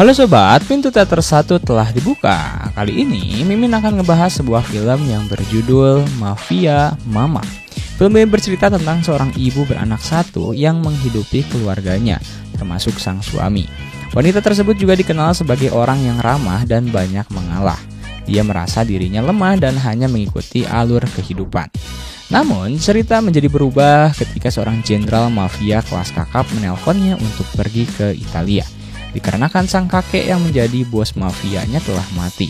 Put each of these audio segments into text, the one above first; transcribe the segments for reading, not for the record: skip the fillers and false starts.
Halo sobat, pintu teater 1 telah dibuka. Kali ini Mimin akan ngebahas sebuah film yang berjudul Mafia Mama. Film ini bercerita tentang seorang ibu beranak satu yang menghidupi keluarganya, termasuk sang suami. Wanita tersebut juga dikenal sebagai orang yang ramah dan banyak mengalah. Dia merasa dirinya lemah dan hanya mengikuti alur kehidupan. Namun, cerita menjadi berubah ketika seorang jenderal mafia kelas kakap menelponnya untuk pergi ke Italia. Dikarenakan sang kakek yang menjadi bos mafianya telah mati.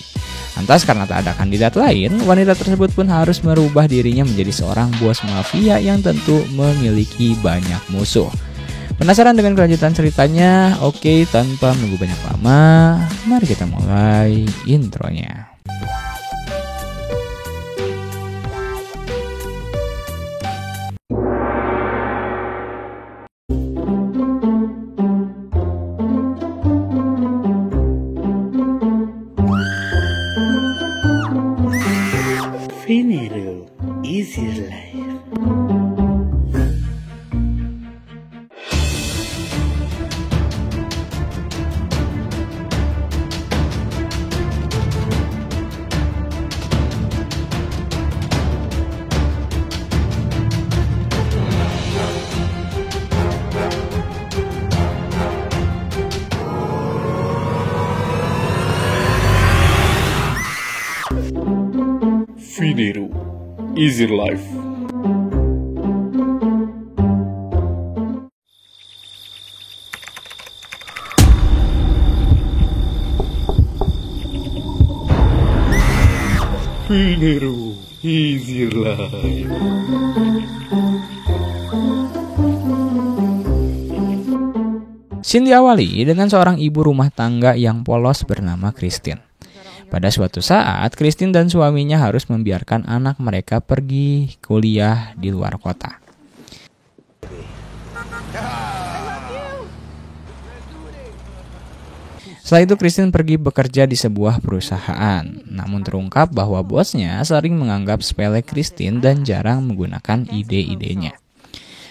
Lantas karena tak ada kandidat lain, wanita tersebut pun harus merubah dirinya menjadi seorang bos mafia yang tentu memiliki banyak musuh. Penasaran dengan kelanjutan ceritanya? Oke, tanpa menunggu banyak lama, mari kita mulai intronya. Finero Easy Life. Finero Easy Life. Finero Easy Life. Scene diawali dengan seorang ibu rumah tangga yang polos bernama Christine. Pada suatu saat, Christine dan suaminya harus membiarkan anak mereka pergi kuliah di luar kota. Setelah itu, Christine pergi bekerja di sebuah perusahaan. Namun terungkap bahwa bosnya sering menganggap sepele Christine dan jarang menggunakan ide-idenya.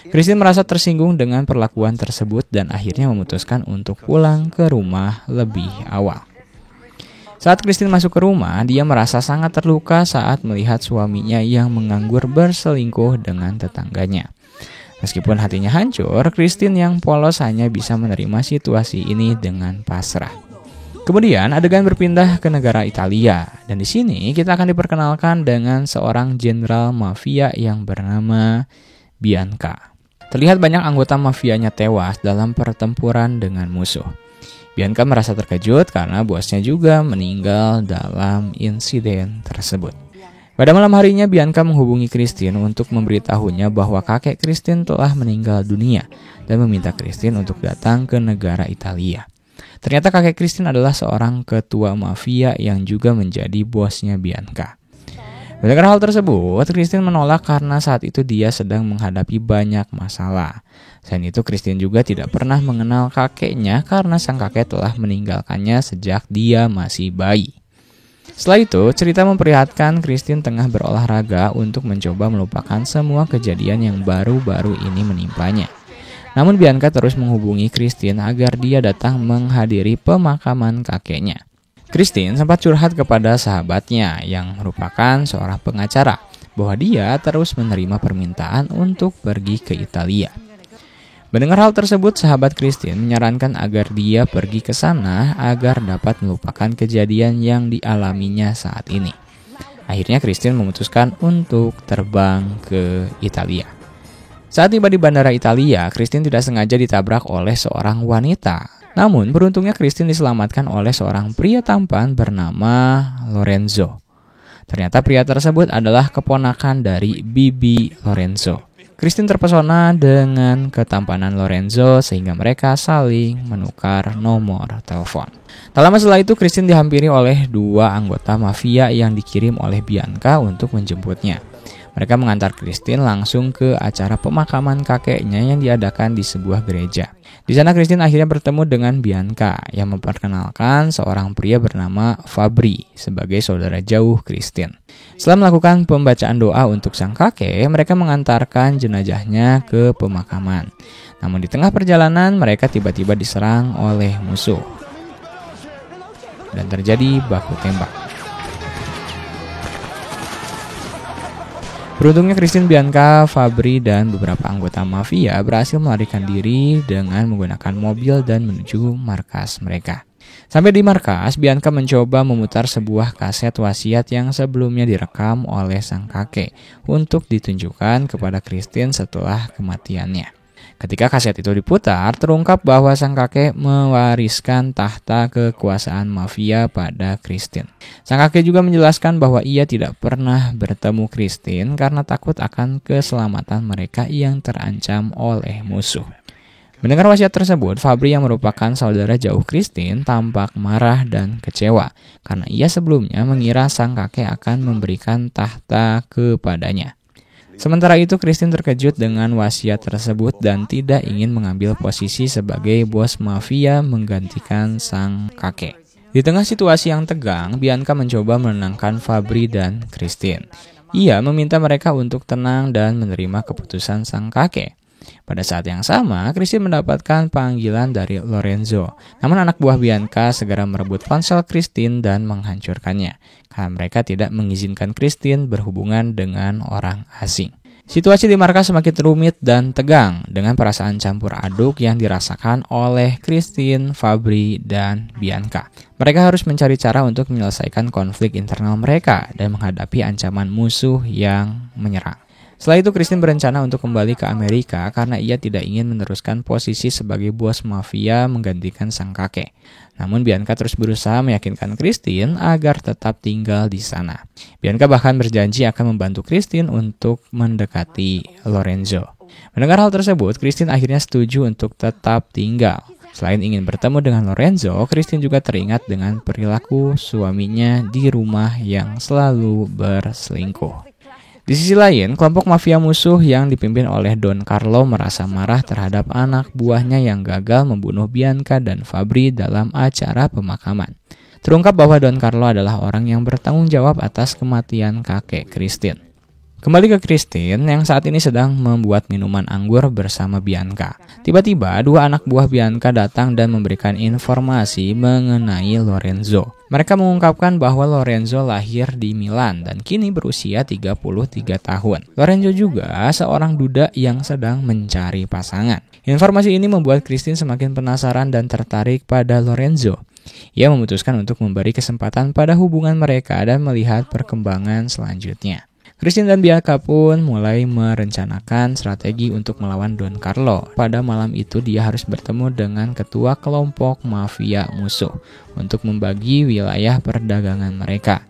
Christine merasa tersinggung dengan perlakuan tersebut dan akhirnya memutuskan untuk pulang ke rumah lebih awal. Saat Christine masuk ke rumah, dia merasa sangat terluka saat melihat suaminya yang menganggur berselingkuh dengan tetangganya. Meskipun hatinya hancur, Christine yang polos hanya bisa menerima situasi ini dengan pasrah. Kemudian adegan berpindah ke negara Italia, dan di sini kita akan diperkenalkan dengan seorang jenderal mafia yang bernama Bianca. Terlihat banyak anggota mafianya tewas dalam pertempuran dengan musuh. Bianca merasa terkejut karena bosnya juga meninggal dalam insiden tersebut. Pada malam harinya, Bianca menghubungi Christine untuk memberitahunya bahwa kakek Christine telah meninggal dunia dan meminta Christine untuk datang ke negara Italia. Ternyata kakek Christine adalah seorang ketua mafia yang juga menjadi bosnya Bianca. Mendengar hal tersebut, Christine menolak karena saat itu dia sedang menghadapi banyak masalah. Selain itu, Christine juga tidak pernah mengenal kakeknya karena sang kakek telah meninggalkannya sejak dia masih bayi. Setelah itu, cerita memperlihatkan Christine tengah berolahraga untuk mencoba melupakan semua kejadian yang baru-baru ini menimpanya. Namun Bianca terus menghubungi Christine agar dia datang menghadiri pemakaman kakeknya. Christine sempat curhat kepada sahabatnya yang merupakan seorang pengacara bahwa dia terus menerima permintaan untuk pergi ke Italia. Mendengar hal tersebut, sahabat Christine menyarankan agar dia pergi ke sana agar dapat melupakan kejadian yang dialaminya saat ini. Akhirnya Christine memutuskan untuk terbang ke Italia. Saat tiba di bandara Italia, Christine tidak sengaja ditabrak oleh seorang wanita. Namun beruntungnya Christine diselamatkan oleh seorang pria tampan bernama Lorenzo. Ternyata pria tersebut adalah keponakan dari Bibi Lorenzo. Christine terpesona dengan ketampanan Lorenzo sehingga mereka saling menukar nomor telepon. Tak lama setelah itu, Christine dihampiri oleh dua anggota mafia yang dikirim oleh Bianca untuk menjemputnya. Mereka mengantar Christine langsung ke acara pemakaman kakeknya yang diadakan di sebuah gereja. Di sana Christine akhirnya bertemu dengan Bianca yang memperkenalkan seorang pria bernama Fabri sebagai saudara jauh Christine. Setelah melakukan pembacaan doa untuk sang kakek, mereka mengantarkan jenazahnya ke pemakaman. Namun di tengah perjalanan mereka tiba-tiba diserang oleh musuh. dan terjadi baku tembak. Beruntungnya Christine, Bianca, Fabri, dan beberapa anggota mafia berhasil melarikan diri dengan menggunakan mobil dan menuju markas mereka. Sampai di markas, Bianca mencoba memutar sebuah kaset wasiat yang sebelumnya direkam oleh sang kakek untuk ditunjukkan kepada Christine setelah kematiannya. Ketika kaset itu diputar, terungkap bahwa sang kakek mewariskan tahta kekuasaan mafia pada Christine. Sang kakek juga menjelaskan bahwa ia tidak pernah bertemu Christine karena takut akan keselamatan mereka yang terancam oleh musuh. Mendengar wasiat tersebut, Fabri yang merupakan saudara jauh Christine tampak marah dan kecewa karena ia sebelumnya mengira sang kakek akan memberikan tahta kepadanya. Sementara itu, Christine terkejut dengan wasiat tersebut dan tidak ingin mengambil posisi sebagai bos mafia menggantikan sang kakek. Di tengah situasi yang tegang, Bianca mencoba menenangkan Fabri dan Christine. Ia meminta mereka untuk tenang dan menerima keputusan sang kakek. Pada saat yang sama, Christine mendapatkan panggilan dari Lorenzo. Namun anak buah Bianca segera merebut ponsel Christine dan menghancurkannya, karena mereka tidak mengizinkan Christine berhubungan dengan orang asing. Situasi di markas semakin rumit dan tegang dengan perasaan campur aduk yang dirasakan oleh Christine, Fabri, dan Bianca. Mereka harus mencari cara untuk menyelesaikan konflik internal mereka dan menghadapi ancaman musuh yang menyerang. Setelah itu, Christine berencana untuk kembali ke Amerika karena ia tidak ingin meneruskan posisi sebagai bos mafia menggantikan sang kakek. Namun Bianca terus berusaha meyakinkan Christine agar tetap tinggal di sana. Bianca bahkan berjanji akan membantu Christine untuk mendekati Lorenzo. Mendengar hal tersebut, Christine akhirnya setuju untuk tetap tinggal. Selain ingin bertemu dengan Lorenzo, Christine juga teringat dengan perilaku suaminya di rumah yang selalu berselingkuh. Di sisi lain, kelompok mafia musuh yang dipimpin oleh Don Carlo merasa marah terhadap anak buahnya yang gagal membunuh Bianca dan Fabri dalam acara pemakaman. Terungkap bahwa Don Carlo adalah orang yang bertanggung jawab atas kematian kakek Christine. Kembali ke Christine yang saat ini sedang membuat minuman anggur bersama Bianca. Tiba-tiba, dua anak buah Bianca datang dan memberikan informasi mengenai Lorenzo. Mereka mengungkapkan bahwa Lorenzo lahir di Milan dan kini berusia 33 tahun. Lorenzo juga seorang duda yang sedang mencari pasangan. Informasi ini membuat Christine semakin penasaran dan tertarik pada Lorenzo. Ia memutuskan untuk memberi kesempatan pada hubungan mereka dan melihat perkembangan selanjutnya. Christine dan Bianca pun mulai merencanakan strategi untuk melawan Don Carlo. Pada malam itu dia harus bertemu dengan ketua kelompok mafia musuh untuk membagi wilayah perdagangan mereka.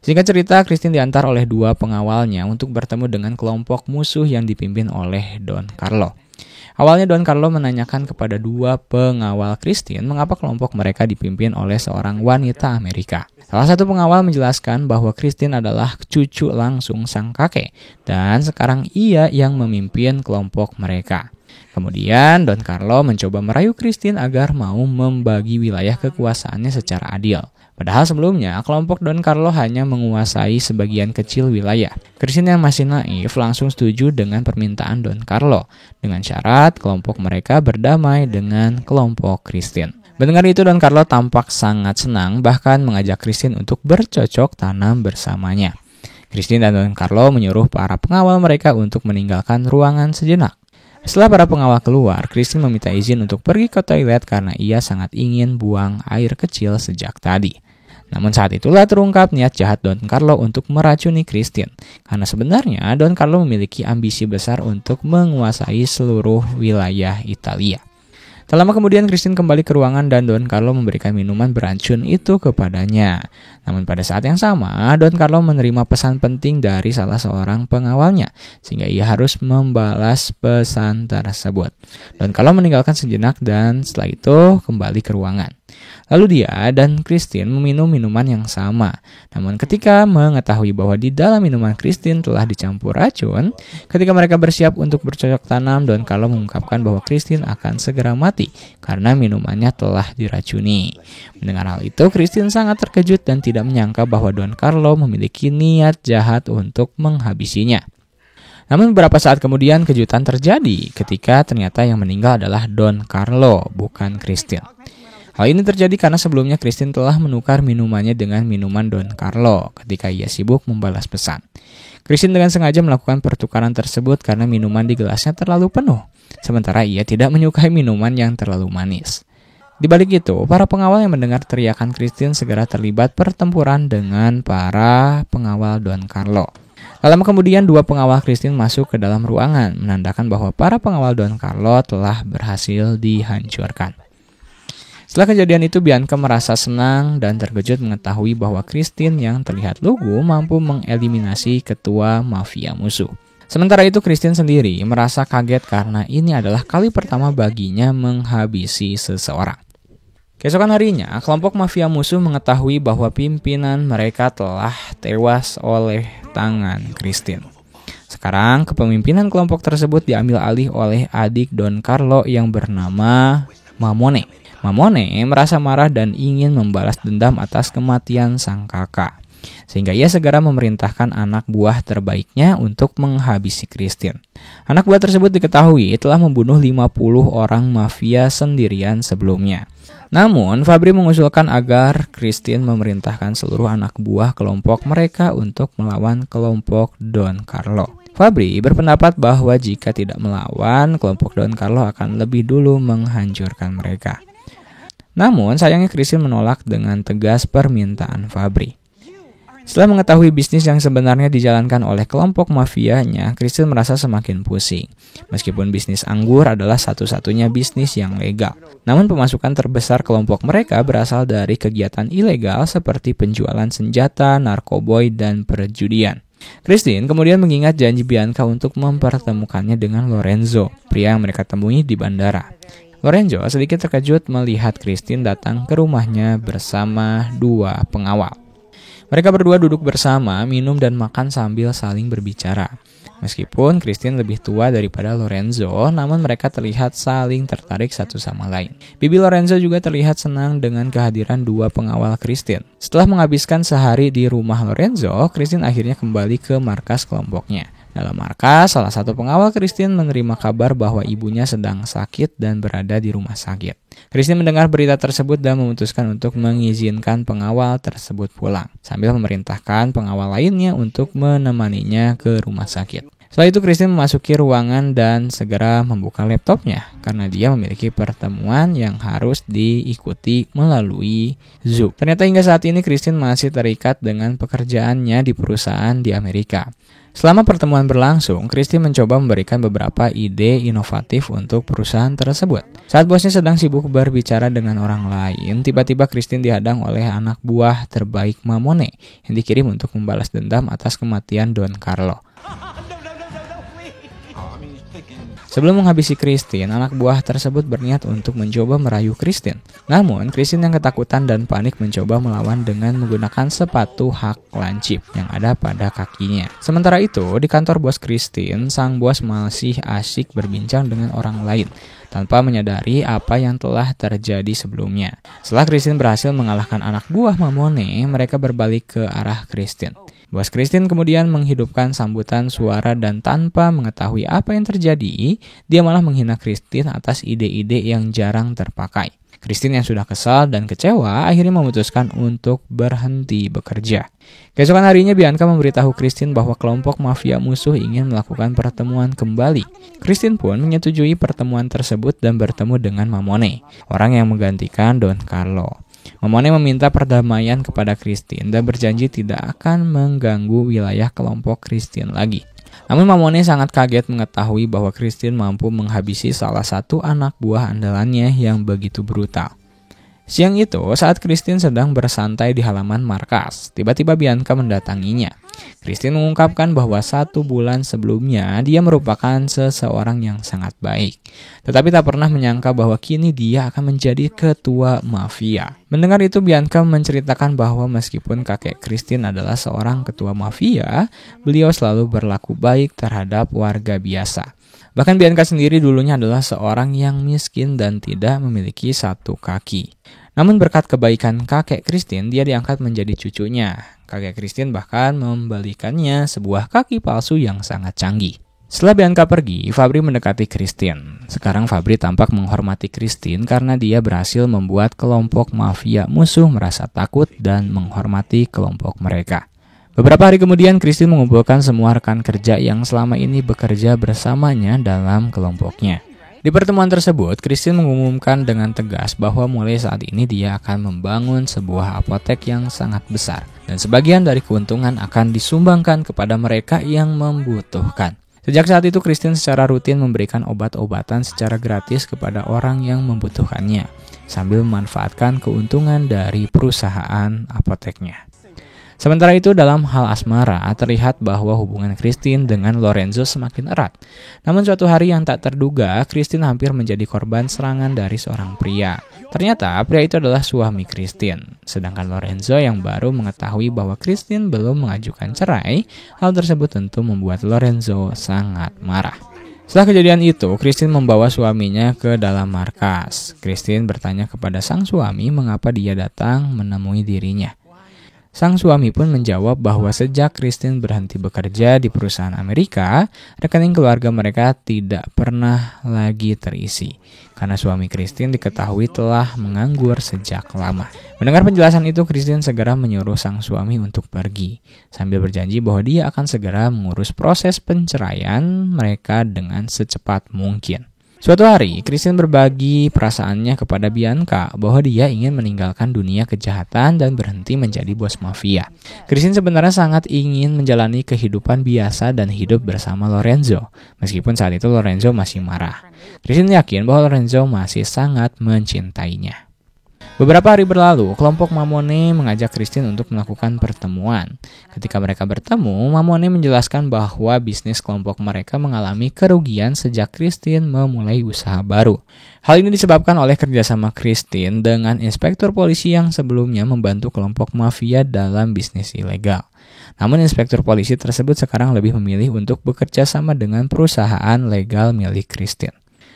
Singkat cerita, Christine diantar oleh dua pengawalnya untuk bertemu dengan kelompok musuh yang dipimpin oleh Don Carlo. Awalnya Don Carlo menanyakan kepada dua pengawal Christine mengapa kelompok mereka dipimpin oleh seorang wanita Amerika. Salah satu pengawal menjelaskan bahwa Christine adalah cucu langsung sang kakek dan sekarang ia yang memimpin kelompok mereka. Kemudian Don Carlo mencoba merayu Christine agar mau membagi wilayah kekuasaannya secara adil. Padahal sebelumnya, kelompok Don Carlo hanya menguasai sebagian kecil wilayah. Christine yang masih naif langsung setuju dengan permintaan Don Carlo, dengan syarat kelompok mereka berdamai dengan kelompok Christine. Mendengar itu, Don Carlo tampak sangat senang, bahkan mengajak Christine untuk bercocok tanam bersamanya. Christine dan Don Carlo menyuruh para pengawal mereka untuk meninggalkan ruangan sejenak. Setelah para pengawal keluar, Christine meminta izin untuk pergi ke toilet karena ia sangat ingin buang air kecil sejak tadi. Namun saat itulah terungkap niat jahat Don Carlo untuk meracuni Christine. Karena sebenarnya Don Carlo memiliki ambisi besar untuk menguasai seluruh wilayah Italia. Tak lama kemudian Christine kembali ke ruangan dan Don Carlo memberikan minuman beracun itu kepadanya. Namun pada saat yang sama, Don Carlo menerima pesan penting dari salah seorang pengawalnya, sehingga ia harus membalas pesan tersebut. Don Carlo meninggalkan sejenak dan setelah itu kembali ke ruangan. Lalu dia dan Christine meminum minuman yang sama. Namun ketika mengetahui bahwa di dalam minuman Christine telah dicampur racun, ketika mereka bersiap untuk bercocok tanam, Don Carlo mengungkapkan bahwa Christine akan segera mati karena minumannya telah diracuni. Mendengar hal itu, Christine sangat terkejut dan tidak menyangka bahwa Don Carlo memiliki niat jahat untuk menghabisinya. Namun beberapa saat kemudian kejutan terjadi ketika ternyata yang meninggal adalah Don Carlo, bukan Christine. Hal ini terjadi karena sebelumnya Christine telah menukar minumannya dengan minuman Don Carlo ketika ia sibuk membalas pesan. Christine dengan sengaja melakukan pertukaran tersebut karena minuman di gelasnya terlalu penuh, sementara ia tidak menyukai minuman yang terlalu manis. Di balik itu, para pengawal yang mendengar teriakan Christine segera terlibat pertempuran dengan para pengawal Don Carlo. Lama kemudian, 2 pengawal Christine masuk ke dalam ruangan, menandakan bahwa para pengawal Don Carlo telah berhasil dihancurkan. Setelah kejadian itu, Bianca merasa senang dan terkejut mengetahui bahwa Christine yang terlihat lugu mampu mengeliminasi ketua mafia musuh. Sementara itu, Christine sendiri merasa kaget karena ini adalah kali pertama baginya menghabisi seseorang. Keesokan harinya, kelompok mafia musuh mengetahui bahwa pimpinan mereka telah tewas oleh tangan Christine. Sekarang, kepemimpinan kelompok tersebut diambil alih oleh adik Don Carlo yang bernama Mamone. Mamone merasa marah dan ingin membalas dendam atas kematian sang kakak, sehingga ia segera memerintahkan anak buah terbaiknya untuk menghabisi Christine. Anak buah tersebut diketahui telah membunuh 50 orang mafia sendirian sebelumnya. Namun, Fabri mengusulkan agar Christine memerintahkan seluruh anak buah kelompok mereka untuk melawan kelompok Don Carlo. Fabri berpendapat bahwa jika tidak melawan, kelompok Don Carlo akan lebih dulu menghancurkan mereka. Namun, sayangnya Christine menolak dengan tegas permintaan Fabri. Setelah mengetahui bisnis yang sebenarnya dijalankan oleh kelompok mafianya, Christine merasa semakin pusing. Meskipun bisnis anggur adalah satu-satunya bisnis yang legal, namun pemasukan terbesar kelompok mereka berasal dari kegiatan ilegal seperti penjualan senjata, narkoboy, dan perjudian. Christine kemudian mengingat janji Bianca untuk mempertemukannya dengan Lorenzo, pria yang mereka temui di bandara. Lorenzo sedikit terkejut melihat Christine datang ke rumahnya bersama 2 pengawal. Mereka berdua duduk bersama, minum dan makan sambil saling berbicara. Meskipun Christine lebih tua daripada Lorenzo, namun mereka terlihat saling tertarik satu sama lain. Bibi Lorenzo juga terlihat senang dengan kehadiran 2 pengawal Christine. Setelah menghabiskan sehari di rumah Lorenzo, Christine akhirnya kembali ke markas kelompoknya. Dalam markas, salah satu pengawal Christine menerima kabar bahwa ibunya sedang sakit dan berada di rumah sakit. Christine mendengar berita tersebut dan memutuskan untuk mengizinkan pengawal tersebut pulang, sambil memerintahkan pengawal lainnya untuk menemaninya ke rumah sakit. Setelah itu, Christine memasuki ruangan dan segera membuka laptopnya karena dia memiliki pertemuan yang harus diikuti melalui Zoom. Ternyata hingga saat ini Christine masih terikat dengan pekerjaannya di perusahaan di Amerika. Selama pertemuan berlangsung, Christine mencoba memberikan beberapa ide inovatif untuk perusahaan tersebut. Saat bosnya sedang sibuk berbicara dengan orang lain, tiba-tiba Christine dihadang oleh anak buah terbaik Mamone yang dikirim untuk membalas dendam atas kematian Don Carlo. Sebelum menghabisi Christine, anak buah tersebut berniat untuk mencoba merayu Christine. Namun, Christine yang ketakutan dan panik mencoba melawan dengan menggunakan sepatu hak lancip yang ada pada kakinya. Sementara itu, di kantor bos Christine, sang bos masih asyik berbincang dengan orang lain tanpa menyadari apa yang telah terjadi sebelumnya. Setelah Christine berhasil mengalahkan anak buah Mamone, mereka berbalik ke arah Christine. Bos Christine kemudian menghidupkan sambutan suara dan tanpa mengetahui apa yang terjadi, dia malah menghina Christine atas ide-ide yang jarang terpakai. Christine yang sudah kesal dan kecewa akhirnya memutuskan untuk berhenti bekerja. Keesokan harinya Bianca memberitahu Christine bahwa kelompok mafia musuh ingin melakukan pertemuan kembali. Christine pun menyetujui pertemuan tersebut dan bertemu dengan Mamone, orang yang menggantikan Don Carlo. Mamone meminta perdamaian kepada Christine dan berjanji tidak akan mengganggu wilayah kelompok Christine lagi. Namun Mamone sangat kaget mengetahui bahwa Christine mampu menghabisi salah satu anak buah andalannya yang begitu brutal. Siang itu, saat Christine sedang bersantai di halaman markas, tiba-tiba Bianca mendatanginya. Christine mengungkapkan bahwa 1 bulan sebelumnya dia merupakan seseorang yang sangat baik, tetapi tak pernah menyangka bahwa kini dia akan menjadi ketua mafia. Mendengar itu, Bianca menceritakan bahwa meskipun kakek Christine adalah seorang ketua mafia, beliau selalu berlaku baik terhadap warga biasa. Bahkan Bianca sendiri dulunya adalah seorang yang miskin dan tidak memiliki 1 kaki. Namun berkat kebaikan kakek Christine, dia diangkat menjadi cucunya. Kakek Christine bahkan membelikannya sebuah kaki palsu yang sangat canggih. Setelah Bianca pergi, Fabri mendekati Christine. Sekarang Fabri tampak menghormati Christine karena dia berhasil membuat kelompok mafia musuh merasa takut dan menghormati kelompok mereka. Beberapa hari kemudian, Christine mengumpulkan semua rekan kerja yang selama ini bekerja bersamanya dalam kelompoknya. Di pertemuan tersebut, Christine mengumumkan dengan tegas bahwa mulai saat ini dia akan membangun sebuah apotek yang sangat besar dan sebagian dari keuntungan akan disumbangkan kepada mereka yang membutuhkan. Sejak saat itu, Christine secara rutin memberikan obat-obatan secara gratis kepada orang yang membutuhkannya, sambil memanfaatkan keuntungan dari perusahaan apoteknya. Sementara itu, dalam hal asmara, terlihat bahwa hubungan Christine dengan Lorenzo semakin erat. Namun suatu hari yang tak terduga, Christine hampir menjadi korban serangan dari seorang pria. Ternyata pria itu adalah suami Christine. Sedangkan Lorenzo yang baru mengetahui bahwa Christine belum mengajukan cerai, hal tersebut tentu membuat Lorenzo sangat marah. Setelah kejadian itu, Christine membawa suaminya ke dalam markas. Christine bertanya kepada sang suami mengapa dia datang menemui dirinya. Sang suami pun menjawab bahwa sejak Christine berhenti bekerja di perusahaan Amerika, rekening keluarga mereka tidak pernah lagi terisi. Karena suami Christine diketahui telah menganggur sejak lama. Mendengar penjelasan itu, Christine segera menyuruh sang suami untuk pergi, sambil berjanji bahwa dia akan segera mengurus proses penceraian mereka dengan secepat mungkin. Suatu hari, Christine berbagi perasaannya kepada Bianca bahwa dia ingin meninggalkan dunia kejahatan dan berhenti menjadi bos mafia. Christine sebenarnya sangat ingin menjalani kehidupan biasa dan hidup bersama Lorenzo, meskipun saat itu Lorenzo masih marah. Christine yakin bahwa Lorenzo masih sangat mencintainya. Beberapa hari berlalu, kelompok Mamone mengajak Christine untuk melakukan pertemuan. Ketika mereka bertemu, Mamone menjelaskan bahwa bisnis kelompok mereka mengalami kerugian sejak Christine memulai usaha baru. Hal ini disebabkan oleh kerjasama Christine dengan inspektur polisi yang sebelumnya membantu kelompok mafia dalam bisnis ilegal. Namun inspektur polisi tersebut sekarang lebih memilih untuk bekerja sama dengan perusahaan legal milik Christine.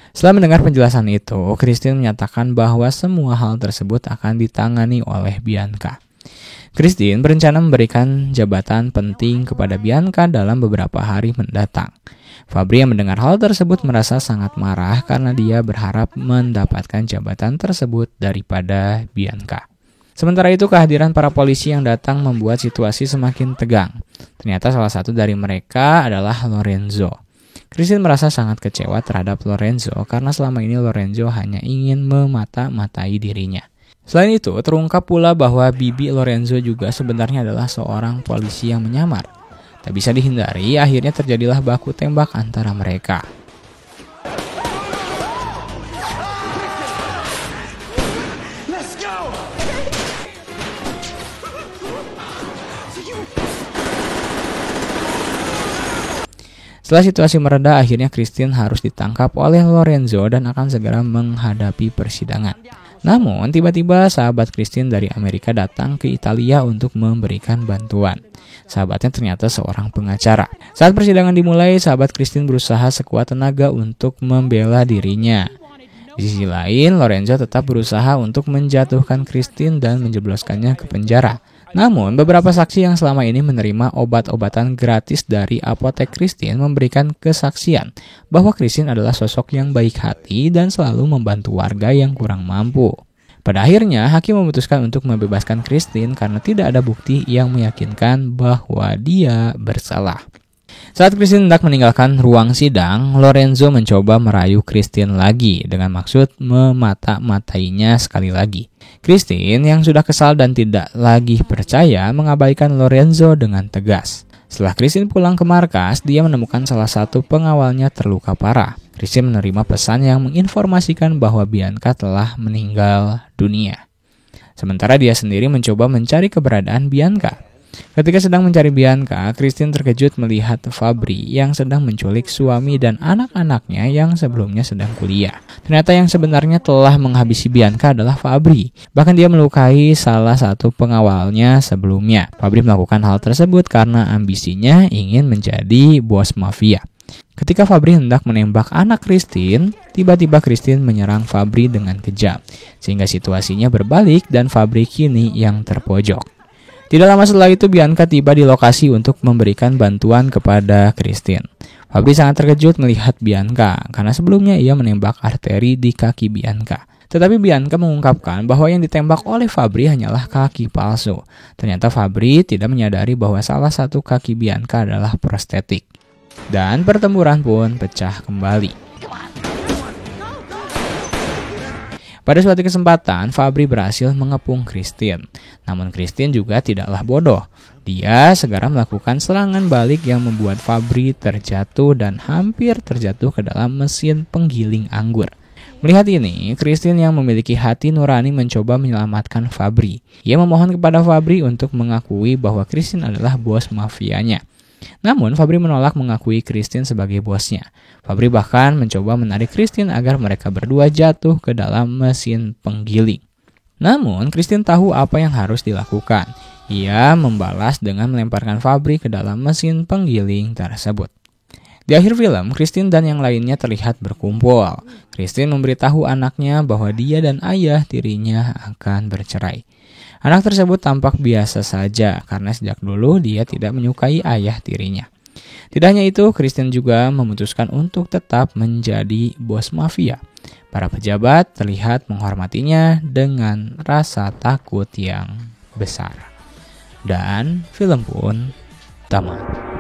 Setelah mendengar penjelasan itu, Christine menyatakan bahwa semua hal tersebut akan ditangani oleh Bianca. Christine berencana memberikan jabatan penting kepada Bianca dalam beberapa hari mendatang. Fabri yang mendengar hal tersebut merasa sangat marah karena dia berharap mendapatkan jabatan tersebut daripada Bianca. Sementara itu, kehadiran para polisi yang datang membuat situasi semakin tegang. Ternyata salah satu dari mereka adalah Lorenzo. Christine merasa sangat kecewa terhadap Lorenzo karena selama ini Lorenzo hanya ingin memata-matai dirinya. Selain itu, terungkap pula bahwa bibi Lorenzo juga sebenarnya adalah seorang polisi yang menyamar. Tak bisa dihindari, akhirnya terjadilah baku tembak antara mereka. Setelah situasi mereda, akhirnya Christine harus ditangkap oleh Lorenzo dan akan segera menghadapi persidangan. Namun, tiba-tiba sahabat Christine dari Amerika datang ke Italia untuk memberikan bantuan. Sahabatnya ternyata seorang pengacara. Saat persidangan dimulai, sahabat Christine berusaha sekuat tenaga untuk membela dirinya. Di sisi lain, Lorenzo tetap berusaha untuk menjatuhkan Christine dan menjebloskannya ke penjara. Namun, beberapa saksi yang selama ini menerima obat-obatan gratis dari apotek Christine memberikan kesaksian bahwa Christine adalah sosok yang baik hati dan selalu membantu warga yang kurang mampu. Pada akhirnya, hakim memutuskan untuk membebaskan Christine karena tidak ada bukti yang meyakinkan bahwa dia bersalah. Saat Christine hendak meninggalkan ruang sidang, Lorenzo mencoba merayu Christine lagi dengan maksud memata-matainya sekali lagi. Christine yang sudah kesal dan tidak lagi percaya mengabaikan Lorenzo dengan tegas. Setelah Christine pulang ke markas, dia menemukan salah satu pengawalnya terluka parah. Christine menerima pesan yang menginformasikan bahwa Bianca telah meninggal dunia. Sementara dia sendiri mencoba mencari keberadaan Bianca. Ketika sedang mencari Bianca, Christine terkejut melihat Fabri yang sedang menculik suami dan anak-anaknya yang sebelumnya sedang kuliah. Ternyata yang sebenarnya telah menghabisi Bianca adalah Fabri. Bahkan dia melukai salah satu pengawalnya sebelumnya. Fabri melakukan hal tersebut karena ambisinya ingin menjadi bos mafia. Ketika Fabri hendak menembak anak Christine, tiba-tiba Christine menyerang Fabri dengan kejam, sehingga situasinya berbalik dan Fabri kini yang terpojok. Tidak lama setelah itu Bianca tiba di lokasi untuk memberikan bantuan kepada Christine. Fabri sangat terkejut melihat Bianca karena sebelumnya ia menembak arteri di kaki Bianca. Tetapi Bianca mengungkapkan bahwa yang ditembak oleh Fabri hanyalah kaki palsu. Ternyata Fabri tidak menyadari bahwa salah satu kaki Bianca adalah prostetik. Dan pertempuran pun pecah kembali. Pada suatu kesempatan, Fabri berhasil mengepung Christine. Namun Christine juga tidaklah bodoh. Dia segera melakukan serangan balik yang membuat Fabri terjatuh dan hampir terjatuh ke dalam mesin penggiling anggur. Melihat ini, Christine yang memiliki hati nurani mencoba menyelamatkan Fabri. Ia memohon kepada Fabri untuk mengakui bahwa Christine adalah bos mafianya. Namun Fabri menolak mengakui Christine sebagai bosnya. Fabri bahkan mencoba menarik Christine agar mereka berdua jatuh ke dalam mesin penggiling. Namun Christine tahu apa yang harus dilakukan. Ia membalas dengan melemparkan Fabri ke dalam mesin penggiling tersebut. Di akhir film, Christine dan yang lainnya terlihat berkumpul. Christine memberitahu anaknya bahwa dia dan ayah tirinya akan bercerai. Anak tersebut tampak biasa saja karena sejak dulu dia tidak menyukai ayah tirinya. Tidak hanya itu, Christine juga memutuskan untuk tetap menjadi bos mafia. Para pejabat terlihat menghormatinya dengan rasa takut yang besar. Dan film pun tamat.